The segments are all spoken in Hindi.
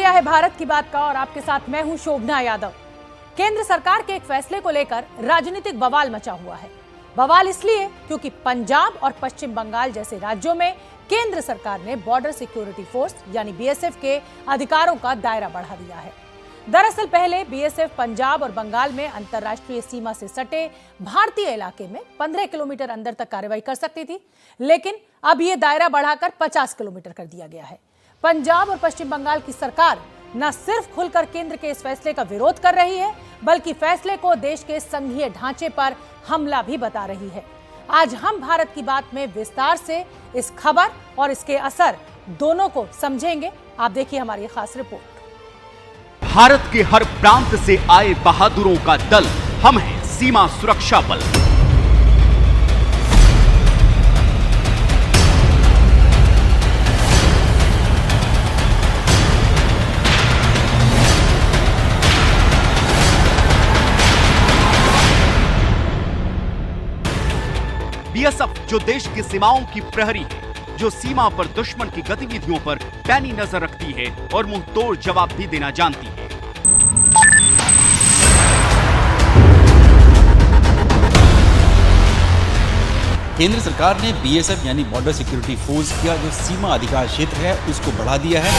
गया है भारत की बात का और आपके साथ मैं हूं शोभना यादव। केंद्र सरकार के एक फैसले को लेकर राजनीतिक बवाल मचा हुआ है। बवाल इसलिए क्योंकि पंजाब और पश्चिम बंगाल जैसे राज्यों में केंद्र सरकार ने बॉर्डर सिक्योरिटी फोर्स यानी बीएसएफ के अधिकारों का दायरा बढ़ा दिया है। दरअसल पहले बीएसएफ पंजाब और बंगाल में अंतर्राष्ट्रीय सीमा से सटे भारतीय इलाके में 15 किलोमीटर अंदर तक कार्रवाई कर सकती थी, लेकिन अब यह दायरा बढ़ाकर 50 किलोमीटर कर दिया गया है। पंजाब और पश्चिम बंगाल की सरकार न सिर्फ खुलकर केंद्र के इस फैसले का विरोध कर रही है, बल्कि फैसले को देश के संघीय ढांचे पर हमला भी बता रही है। आज हम भारत की बात में विस्तार से इस खबर और इसके असर दोनों को समझेंगे। आप देखिए हमारी खास रिपोर्ट। भारत के हर प्रांत से आए बहादुरों का दल, हम हैं सीमा सुरक्षा बल। बीएसएफ जो देश की सीमाओं की प्रहरी है, जो सीमा पर दुश्मन की गतिविधियों पर पैनी नजर रखती है और मुंह तोड़ जवाब भी देना जानती है। केंद्र सरकार ने बीएसएफ यानी बॉर्डर सिक्योरिटी फोर्स का जो सीमा अधिकार क्षेत्र है उसको बढ़ा दिया है।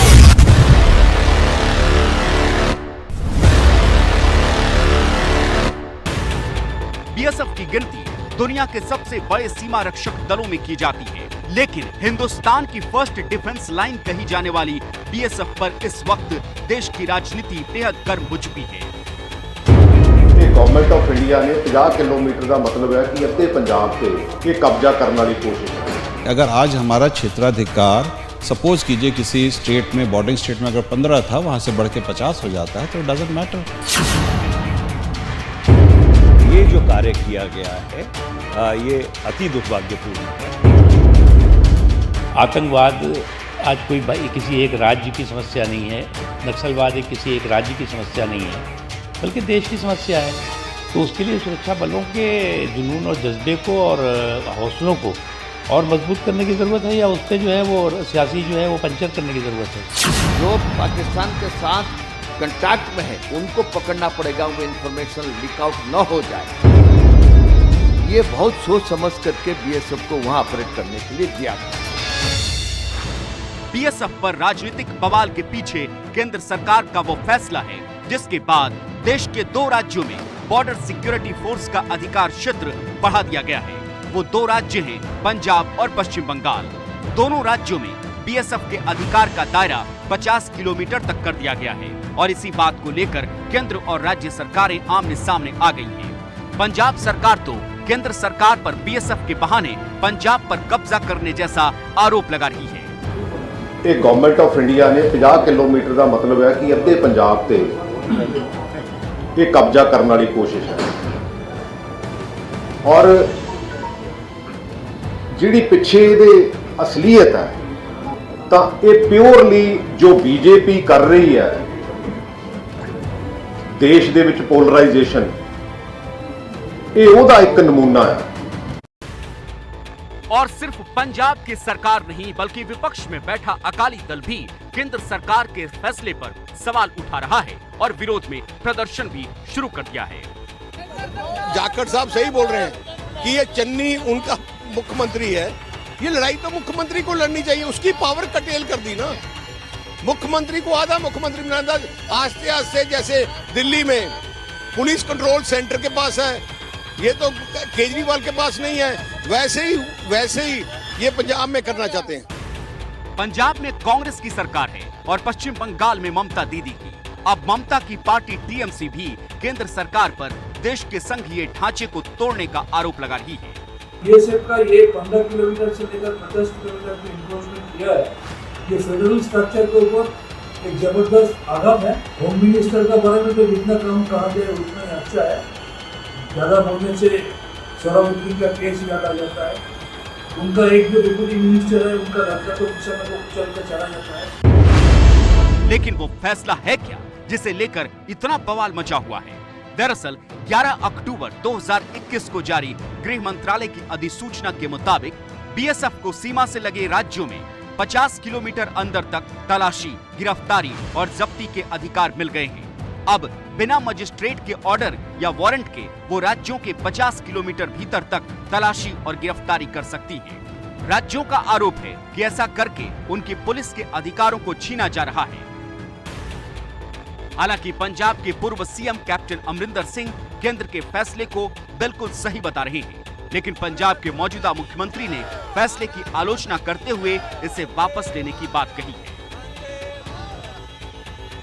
बीएसएफ की गिनती दुनिया के सबसे बड़े सीमा रक्षक दलों में की जाती है, लेकिन हिंदुस्तान की फर्स्ट डिफेंस लाइन कही जाने वाली बीएसएफ पर इस वक्त देश की राजनीति बेहद गर्म हो चुकी है। गवर्नमेंट ऑफ इंडिया ने 50 किलोमीटर का मतलब है कि अद्धे पंजाब पे ये कब्जा करने वाली कोशिश है। अगर आज हमारा क्षेत्राधिकार सपोज कीजिए किसी स्टेट में, बॉर्डरिंग स्टेट में अगर 15 था, वहां से बढ़ के 50 हो जाता है तो डजंट मैटर। ये जो कार्य किया गया है ये अति दुर्भाग्यपूर्ण है। आतंकवाद आज कोई किसी एक राज्य की समस्या नहीं है, नक्सलवाद किसी एक राज्य की समस्या नहीं है, बल्कि देश की समस्या है। तो उसके लिए सुरक्षा बलों के जुनून और जज्बे को और हौसलों को और मजबूत करने की ज़रूरत है, या उस पर जो है वो सियासी जो है वो पंचर करने की ज़रूरत है। जो पाकिस्तान के साथ कंटैक्ट में है उनको पकड़ना पड़ेगा, वो इंफॉर्मेशन लीक आउट न हो जाए। ये बहुत सोच समझ करके बीएसएफ को वहां ऑपरेट करने के लिए दिया गया। बीएसएफ पर राजनीतिक बवाल के पीछे केंद्र सरकार का वो फैसला है जिसके बाद देश के 2 राज्यों में बॉर्डर सिक्योरिटी फोर्स का अधिकार क्षेत्र बढ़ा दिया गया है। वो 2 राज्य हैं पंजाब और पश्चिम बंगाल। दोनों राज्यों में बीएसएफ के अधिकार का दायरा 50 किलोमीटर तक कर दिया गया है और इसी बात को लेकर केंद्र और राज्य सरकारें आमने सामने आ गई हैं। पंजाब सरकार तो केंद्र सरकार पर बीएसएफ के बहाने पंजाब पर कब्जा करने जैसा आरोप लगा रही है। ਇਹ गवर्नमेंट ऑफ इंडिया ने 50 किलोमीटर का मतलब है कि अद्धे पंजाब ते ये कब्जा करने वाली कोशिश है और जिहड़ी पिछे दे असलीयत है तो ये प्योरली जो बीजेपी कर रही है देश दे विच पोलराइजेशन, ये ओहदा एक नमूना है। और सिर्फ पंजाब की सरकार नहीं बल्कि विपक्ष में बैठा अकाली दल भी केंद्र सरकार के फैसले पर सवाल उठा रहा है और विरोध में प्रदर्शन भी शुरू कर दिया है। जाखड़ साहब सही बोल रहे हैं कि ये चन्नी उनका मुख्यमंत्री है, ये लड़ाई तो मुख्यमंत्री को लड़नी चाहिए, उसकी पावर कटेल कर दी ना। मुख्यमंत्री को आधा मुख्यमंत्री बनाना, आस्ते आस्ते जैसे दिल्ली में पुलिस कंट्रोल सेंटर के पास है, ये तो केजरीवाल के पास नहीं है, वैसे ही ये पंजाब में करना चाहते हैं। पंजाब में कांग्रेस की सरकार है और पश्चिम बंगाल में ममता दीदी की। अब ममता की पार्टी टीएमसी भी केंद्र सरकार पर देश के संघीय ढांचे को तोड़ने का आरोप लगा रही है। बीएसएफ का ये 15 किलोमीटर से लेकर 50 किलोमीटर की इंक्रोचमेंट किया है, ये फेडरल स्ट्रक्चर के ऊपर एक जबरदस्त आघात है। होम मिनिस्टर का बारे में तो जितना कम कहा जाए उतना ही अच्छा है। ज़्यादा बोलने से सोहराबुद्दीन का केस याद आ जाता है। उनका एक जो डिप्टी मिनिस्टर है उनका लड़का तो चल कर चला जाता है। लेकिन वो फैसला है क्या जिसे लेकर इतना बवाल मचा हुआ है? दरअसल 11 अक्टूबर 2021 को जारी गृह मंत्रालय की अधिसूचना के मुताबिक बीएसएफ को सीमा से लगे राज्यों में 50 किलोमीटर अंदर तक तलाशी, गिरफ्तारी और जब्ती के अधिकार मिल गए हैं। अब बिना मजिस्ट्रेट के ऑर्डर या वारंट के वो राज्यों के 50 किलोमीटर भीतर तक तलाशी और गिरफ्तारी कर सकती हैं। राज्यों का आरोप है कि ऐसा करके उनकी पुलिस के अधिकारों को छीना जा रहा है। हालांकि पंजाब के पूर्व सीएम कैप्टन अमरिंदर सिंह केंद्र के फैसले को बिल्कुल सही बता रहे हैं, लेकिन पंजाब के मौजूदा मुख्यमंत्री ने फैसले की आलोचना करते हुए इसे वापस लेने की बात कही है।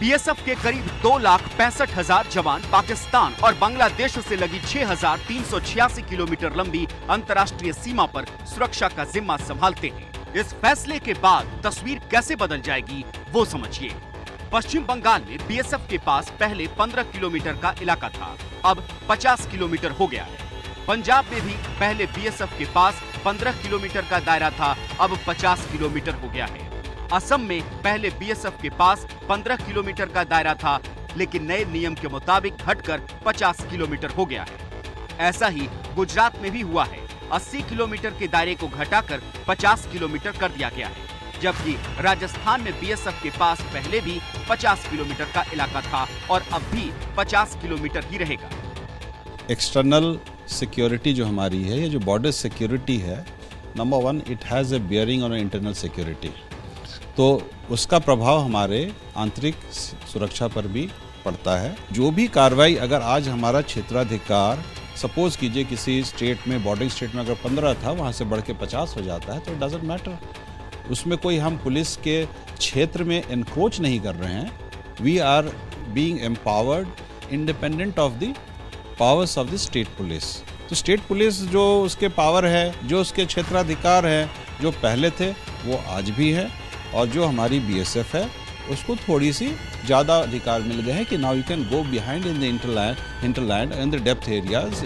बीएसएफ के करीब 2,65,000 जवान पाकिस्तान और बांग्लादेश से लगी 6,386 किलोमीटर लंबी अंतर्राष्ट्रीय सीमा पर सुरक्षा का जिम्मा संभालते हैं। इस फैसले के बाद तस्वीर कैसे बदल जाएगी वो समझिए। पश्चिम बंगाल में बीएसएफ के पास पहले 15 किलोमीटर का इलाका था, अब 50 किलोमीटर हो गया है। पंजाब में भी पहले बीएसएफ के पास 15 किलोमीटर का दायरा था, अब 50 किलोमीटर हो गया है। असम में पहले बीएसएफ के पास 15 किलोमीटर का दायरा था, लेकिन नए नियम के मुताबिक घटकर 50 किलोमीटर हो गया है। ऐसा ही गुजरात में भी हुआ है, 80 किलोमीटर के दायरे को घटाकर 50 किलोमीटर कर दिया गया है, जबकि राजस्थान में बीएसएफ के पास पहले भी 50 किलोमीटर का इलाका था और अब भी 50 किलोमीटर ही रहेगा। एक्सटर्नल सिक्योरिटी जो हमारी है, ये जो बॉर्डर सिक्योरिटी है, number 1 it has a bearing on internal security, तो उसका प्रभाव हमारे आंतरिक सुरक्षा पर भी पड़ता है। जो भी कार्रवाई अगर आज हमारा क्षेत्राधिकार सपोज कीजिए किसी स्टेट में, बॉर्डरिंग स्टेट में अगर 15 था, वहाँ से बढ़ के 50 हो जाता है, तो इट डजंट मैटर। उसमें कोई हम पुलिस के क्षेत्र में एनक्रोच नहीं कर रहे हैं। We are being empowered independent of the powers of the state police. तो स्टेट पुलिस जो उसके पावर है, जो उसके क्षेत्राधिकार है, जो पहले थे वो आज भी है, और जो हमारी बीएसएफ है उसको थोड़ी सी ज़्यादा अधिकार मिल गए हैं कि now you can go behind in the hinterland and the depth areas.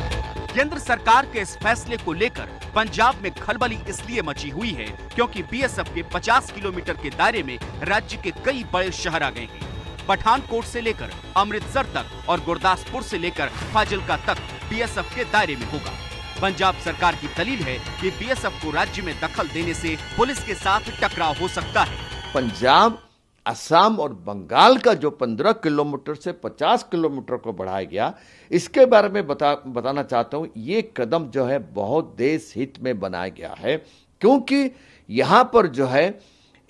केंद्र सरकार के इस फैसले को लेकर पंजाब में खलबली इसलिए मची हुई है क्योंकि बीएसएफ के 50 किलोमीटर के दायरे में राज्य के कई बड़े शहर आ गए हैं। पठानकोट से लेकर अमृतसर तक और गुरदासपुर से लेकर फाजिल्का तक बीएसएफ के दायरे में होगा। पंजाब सरकार की दलील है कि बीएसएफ को राज्य में दखल देने से पुलिस के साथ टकराव हो सकता है। पंजाब, असम और बंगाल का जो 15 किलोमीटर से 50 किलोमीटर को बढ़ाया गया, इसके बारे में बताना चाहता हूं। ये कदम जो है बहुत देश हित में बनाया गया है, क्योंकि यहां पर जो है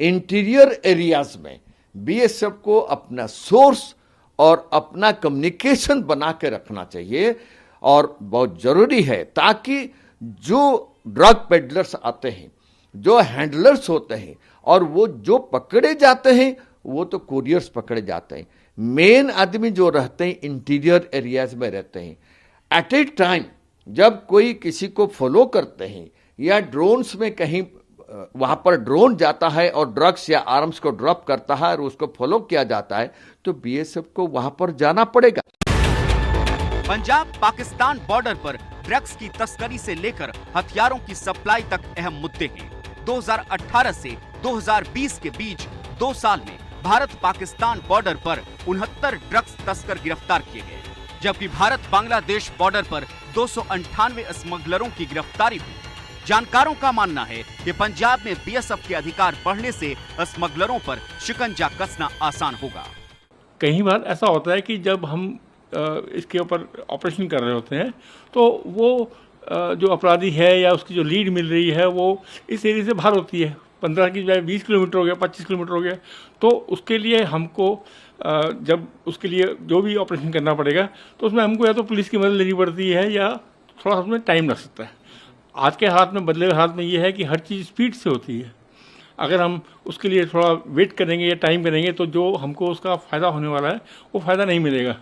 इंटीरियर एरियाज में बीएसएफ को अपना सोर्स और अपना कम्युनिकेशन बना के रखना चाहिए, और बहुत जरूरी है, ताकि जो ड्रग पेडलर्स आते हैं, जो हैंडलर्स होते हैं, और वो जो पकड़े जाते हैं वो तो कुरियर्स पकड़े जाते हैं। मेन आदमी जो रहते हैं इंटीरियर एरियाज में रहते हैं। एट ए टाइम जब कोई किसी को फॉलो करते हैं या ड्रोन्स में कहीं वहां पर ड्रोन जाता है और ड्रग्स या आर्म्स को ड्रॉप करता है और उसको फॉलो किया जाता है, तो बीएसएफ को वहां पर जाना पड़ेगा। पंजाब पाकिस्तान बॉर्डर पर ड्रग्स की तस्करी से लेकर हथियारों की सप्लाई तक अहम मुद्दे हैं। 2018 से 2020 के बीच 2 साल में भारत पाकिस्तान बॉर्डर पर 69 ड्रग्स तस्कर गिरफ्तार किए गए, जबकि भारत बांग्लादेश बॉर्डर पर 298 स्मगलरों की गिरफ्तारी हुई। जानकारों का मानना है कि पंजाब में बीएसएफ के अधिकार बढ़ने से स्मगलरों पर शिकंजा कसना आसान होगा। कई बार ऐसा होता है कि जब हम इसके ऊपर ऑपरेशन कर रहे होते हैं, तो वो जो अपराधी है या उसकी जो लीड मिल रही है वो इस एरिया से बाहर होती है। 15 की बजाय 20 किलोमीटर हो गया, 25 किलोमीटर हो गया, तो उसके लिए हमको जब उसके लिए जो भी ऑपरेशन करना पड़ेगा, तो उसमें हमको या तो पुलिस की मदद लेनी पड़ती है या थोड़ा उसमें टाइम लग सकता है। आज के हाथ में, बदले हुए हाथ में ये है कि हर चीज़ स्पीड से होती है। अगर हम उसके लिए थोड़ा वेट करेंगे या टाइम करेंगे, तो जो हमको उसका फ़ायदा होने वाला है वो फ़ायदा नहीं मिलेगा।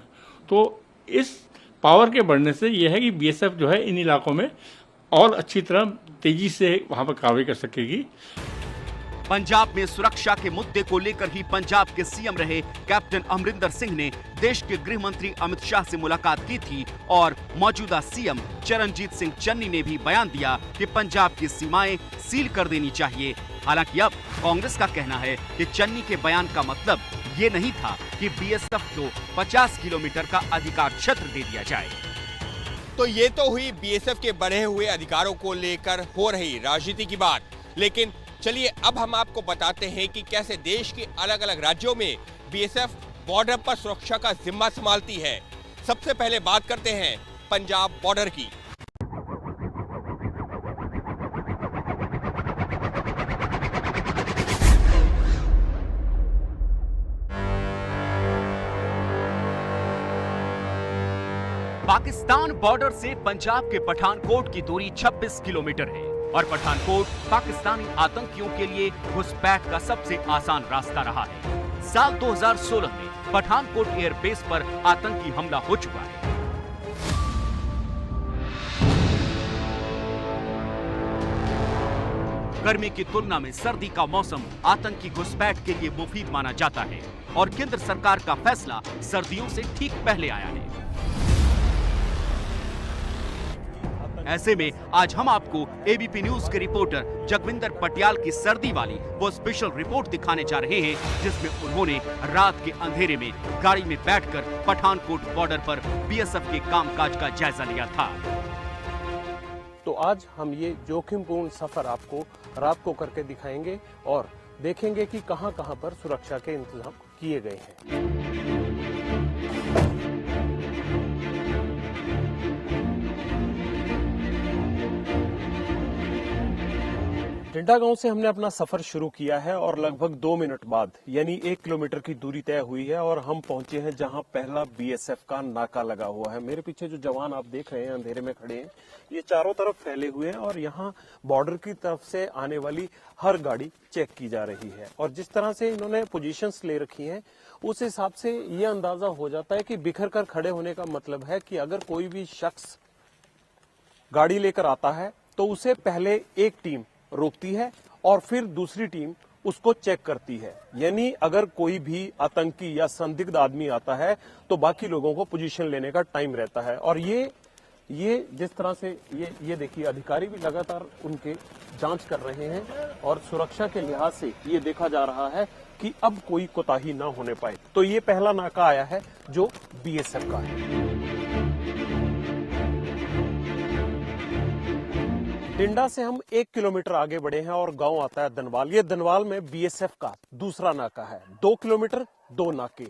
तो इस पावर के बढ़ने से यह है कि बीएसएफ जो है इन इलाकों में और अच्छी तरह तेजी से वहाँ पर कार्रवाई कर सकेगी। पंजाब में सुरक्षा के मुद्दे को लेकर ही पंजाब के सीएम रहे कैप्टन अमरिंदर सिंह ने देश के गृह मंत्री अमित शाह से मुलाकात की थी, और मौजूदा सीएम चरणजीत सिंह चन्नी ने भी बयान दिया कि पंजाब की सीमाएं सील कर देनी चाहिए। हालांकि अब कांग्रेस का कहना है कि चन्नी के बयान का मतलब ये नहीं था कि बीएसएफ को 50 किलोमीटर का अधिकार क्षेत्र दे दिया जाए। तो ये तो हुई बीएसएफ के बढ़े हुए अधिकारों को लेकर हो रही राजनीति की बात, लेकिन चलिए अब हम आपको बताते हैं कि कैसे देश के अलग अलग राज्यों में बीएसएफ बॉर्डर पर सुरक्षा का जिम्मा संभालती है। सबसे पहले बात करते हैं पंजाब बॉर्डर की। पाकिस्तान बॉर्डर से पंजाब के पठानकोट की दूरी 26 किलोमीटर है और पठानकोट पाकिस्तानी आतंकियों के लिए घुसपैठ का सबसे आसान रास्ता रहा है। साल 2016 में पठानकोट एयरबेस पर आतंकी हमला हो चुका है। गर्मी की तुलना में सर्दी का मौसम आतंकी घुसपैठ के लिए मुफीद माना जाता है और केंद्र सरकार का फैसला सर्दियों से ठीक पहले आया है। ऐसे में आज हम आपको एबीपी न्यूज के रिपोर्टर जगविंदर पटियाल की सर्दी वाली वो स्पेशल रिपोर्ट दिखाने जा रहे हैं जिसमें उन्होंने रात के अंधेरे में गाड़ी में बैठकर पठानकोट बॉर्डर पर बीएसएफ के कामकाज का जायजा लिया था। तो आज हम ये जोखिमपूर्ण सफर आपको रात को करके दिखाएंगे और देखेंगे कि कहां-कहां पर सुरक्षा के इंतजाम किए गए हैं। टिंडा गांव से हमने अपना सफर शुरू किया है और लगभग 2 मिनट बाद यानी 1 किलोमीटर की दूरी तय हुई है और हम पहुंचे हैं जहां पहला बीएसएफ का नाका लगा हुआ है। मेरे पीछे जो जवान आप देख रहे हैं अंधेरे में खड़े हैं, ये चारों तरफ फैले हुए हैं और यहाँ बॉर्डर की तरफ से आने वाली हर गाड़ी चेक की जा रही है। और जिस तरह से इन्होंने पोजीशंस ले रखी हैं उस हिसाब से ये अंदाजा हो जाता है कि बिखर कर खड़े होने का मतलब है कि अगर कोई भी शख्स गाड़ी लेकर आता है तो उसे पहले एक टीम रोकती है और फिर दूसरी टीम उसको चेक करती है। यानी अगर कोई भी आतंकी या संदिग्ध आदमी आता है तो बाकी लोगों को पोजीशन लेने का टाइम रहता है। और ये जिस तरह से ये देखिए अधिकारी भी लगातार उनके जांच कर रहे हैं और सुरक्षा के लिहाज से ये देखा जा रहा है कि अब कोई कोताही ना होने पाए। तो ये पहला नाका आया है जो बीएसएफ का है। टिंडा से हम 1 किलोमीटर आगे बढ़े हैं और गांव आता है दनवाल। ये दनवाल में बीएसएफ का दूसरा नाका है। 2 किलोमीटर 2 नाके।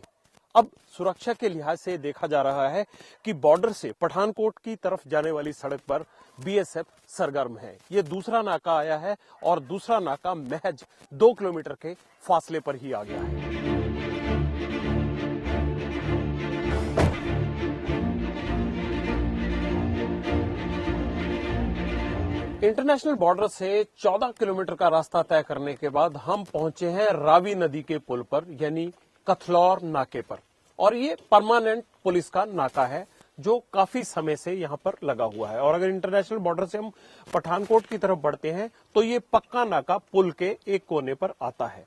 अब सुरक्षा के लिहाज से देखा जा रहा है कि बॉर्डर से पठानकोट की तरफ जाने वाली सड़क पर बीएसएफ सरगर्म है। ये दूसरा नाका आया है और दूसरा नाका महज 2 किलोमीटर के फासले पर ही आ गया है। इंटरनेशनल बॉर्डर से 14 किलोमीटर का रास्ता तय करने के बाद हम पहुंचे हैं रावी नदी के पुल पर यानी कथलौर नाके पर। और ये परमानेंट पुलिस का नाका है जो काफी समय से यहां पर लगा हुआ है। और अगर इंटरनेशनल बॉर्डर से हम पठानकोट की तरफ बढ़ते हैं तो ये पक्का नाका पुल के एक कोने पर आता है।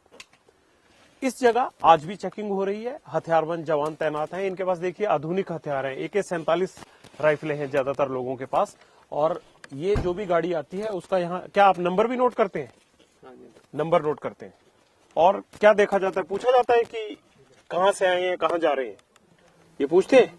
इस जगह आज भी चेकिंग हो रही है। हथियारबंद जवान तैनात हैं। इनके पास देखिए आधुनिक हथियार हैं। AK-47 राइफलें हैं ज्यादातर लोगों के पास। और ये जो भी गाड़ी आती है उसका यहाँ क्या आप नंबर भी नोट करते हैं? नंबर नोट करते हैं। और क्या देखा जाता है? पूछा जाता है कि कहाँ से आए हैं, कहाँ जा रहे हैं, ये पूछते हैं?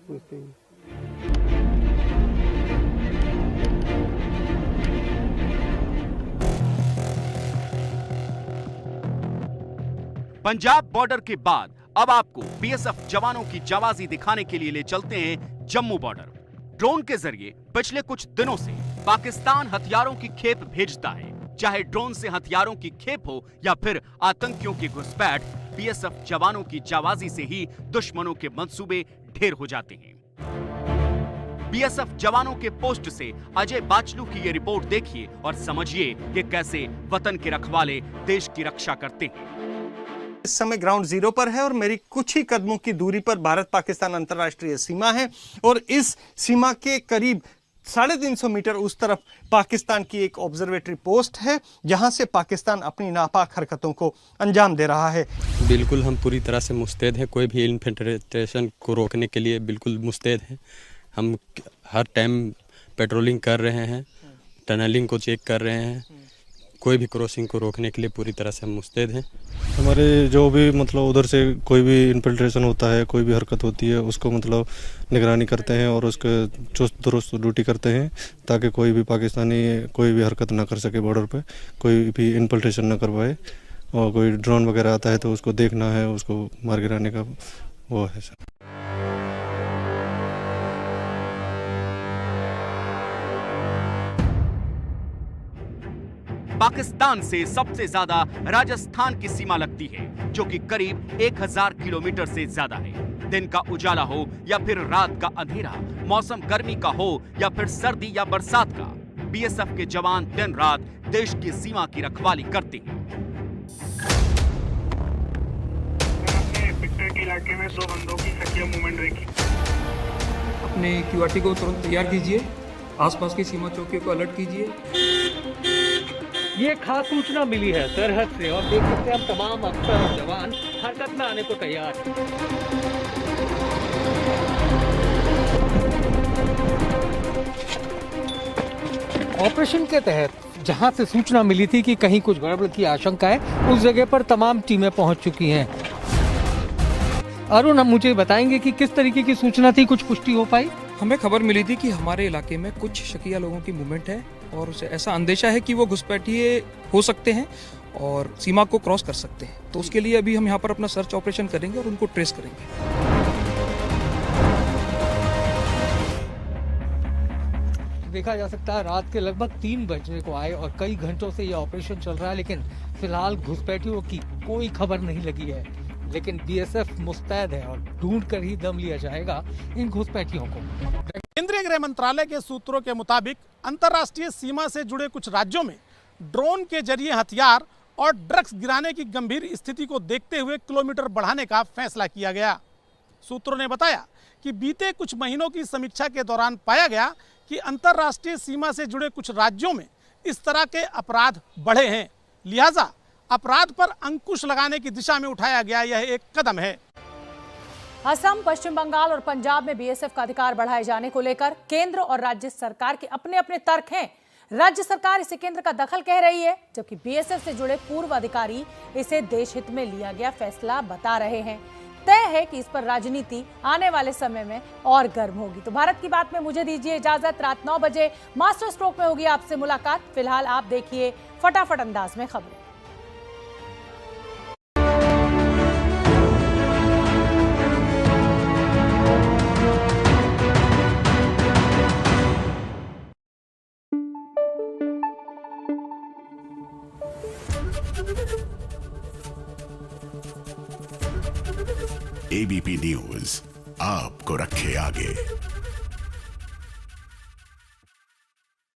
पंजाब बॉर्डर के बाद अब आपको बीएसएफ जवानों की जाबाजी दिखाने के लिए ले चलते हैं जम्मू बॉर्डर। ड्रोन के जरिए पिछले कुछ दिनों से पाकिस्तान हथियारों की खेप भेजता है। चाहे ड्रोन से हथियारों की खेप हो या फिर आतंकियों की घुसपैठ, बीएसएफ जवानों की जाबाजी से ही दुश्मनों के मंसूबे ढेर हो जाते हैं। बीएसएफ जवानों के पोस्ट से अजय बाचलू की ये रिपोर्ट देखिए और समझिए कि कैसे वतन के रखवाले देश की रक्षा करते हैं। इस समय ग्राउंड जीरो पर है और मेरी कुछ ही कदमों की दूरी पर भारत पाकिस्तान अंतर्राष्ट्रीय सीमा है और इस सीमा के करीब 350 मीटर उस तरफ पाकिस्तान की एक ऑब्जर्वेटरी पोस्ट है जहां से पाकिस्तान अपनी नापाक हरकतों को अंजाम दे रहा है। बिल्कुल हम पूरी तरह से मुस्तैद हैं। कोई भी इन्फिल्ट्रेशन को रोकने के लिए बिल्कुल मुस्तैद हैं। हम हर टाइम पेट्रोलिंग कर रहे हैं, टनलिंग को चेक कर रहे हैं, कोई भी क्रॉसिंग को रोकने के लिए पूरी तरह से हम मुस्तैद हैं। हमारे जो भी मतलब उधर से कोई भी इन्फिल्ट्रेशन होता है, कोई भी हरकत होती है, उसको मतलब निगरानी करते हैं और उसके चुस्त दुरुस्त ड्यूटी करते हैं ताकि कोई भी पाकिस्तानी कोई भी हरकत ना कर सके बॉर्डर पे, कोई भी इन्फिल्ट्रेशन ना करवाए। और कोई ड्रोन वगैरह आता है तो उसको देखना है, उसको मार गिराने का वो है सर। पाकिस्तान से सबसे ज्यादा राजस्थान की सीमा लगती है, जो कि करीब 1000 किलोमीटर से ज्यादा है। दिन का उजाला हो या फिर रात का अंधेरा, मौसम गर्मी का हो या फिर सर्दी या बरसात का, बीएसएफ के जवान दिन रात देश की सीमा की रखवाली करते हैं। इलाके में 2 बंदों की सक्रिय मूवमेंट रहेगी। अपने क्यूआरटी को तुरंत तैयार कीजिए, आसपास की सीमा चौकियों को अलर्ट कीजिए। ये खास सूचना मिली है सरहद से और देख सकते हैं हम तमाम अफसर और जवान हरकत में आने को तैयार हैं। ऑपरेशन के तहत जहां से सूचना मिली थी कि कहीं कुछ गड़बड़ की आशंका है, उस जगह पर तमाम टीमें पहुंच चुकी हैं। अरुण, हम मुझे बताएंगे कि किस तरीके की सूचना थी, कुछ पुष्टि हो पाई? हमें खबर मिली थी कि हमारे इलाके में कुछ शकीया लोगों की मूवमेंट है और उसे ऐसा अंदेशा है कि वो घुसपैठिए हो सकते हैं और सीमा को क्रॉस कर सकते हैं। तो उसके लिए अभी हम यहाँ पर अपना सर्च ऑपरेशन करेंगे और उनको ट्रेस करेंगे। देखा जा सकता है रात के लगभग 3 बजने को आए और कई घंटों से ये ऑपरेशन चल रहा है, लेकिन फिलहाल घुसपैठियों की कोई खबर नहीं लगी है। लेकिन बीएसएफ मुस्तैद है और ढूंढ कर ही दम लिया जाएगा इन घुसपैठियों को। केंद्रीय गृह मंत्रालय के सूत्रों के मुताबिक अंतर्राष्ट्रीय सीमा से जुड़े कुछ राज्यों में ड्रोन के जरिए हथियार और ड्रग्स गिराने की गंभीर स्थिति को देखते हुए किलोमीटर बढ़ाने का फैसला किया गया। सूत्रों ने बताया कि बीते कुछ महीनों की समीक्षा के दौरान पाया गया कि अंतर्राष्ट्रीय सीमा से जुड़े कुछ राज्यों में इस तरह के अपराध बढ़े हैं, लिहाजा अपराध पर अंकुश लगाने की दिशा में उठाया गया यह एक कदम है। असम, पश्चिम बंगाल और पंजाब में बीएसएफ का अधिकार बढ़ाए जाने को लेकर केंद्र और राज्य सरकार के अपने अपने तर्क हैं। राज्य सरकार इसे केंद्र का दखल कह रही है, जबकि बीएसएफ से जुड़े पूर्व अधिकारी इसे देश हित में लिया गया फैसला बता रहे हैं। तय है कि इस पर राजनीति आने वाले समय में और गर्म होगी। तो भारत की बात में मुझे दीजिए इजाजत। रात 9 बजे मास्टर स्ट्रोक में होगी आपसे मुलाकात। फिलहाल आप देखिए फटाफट अंदाज में खबरें। एबीपी न्यूज आपको रखे आगे।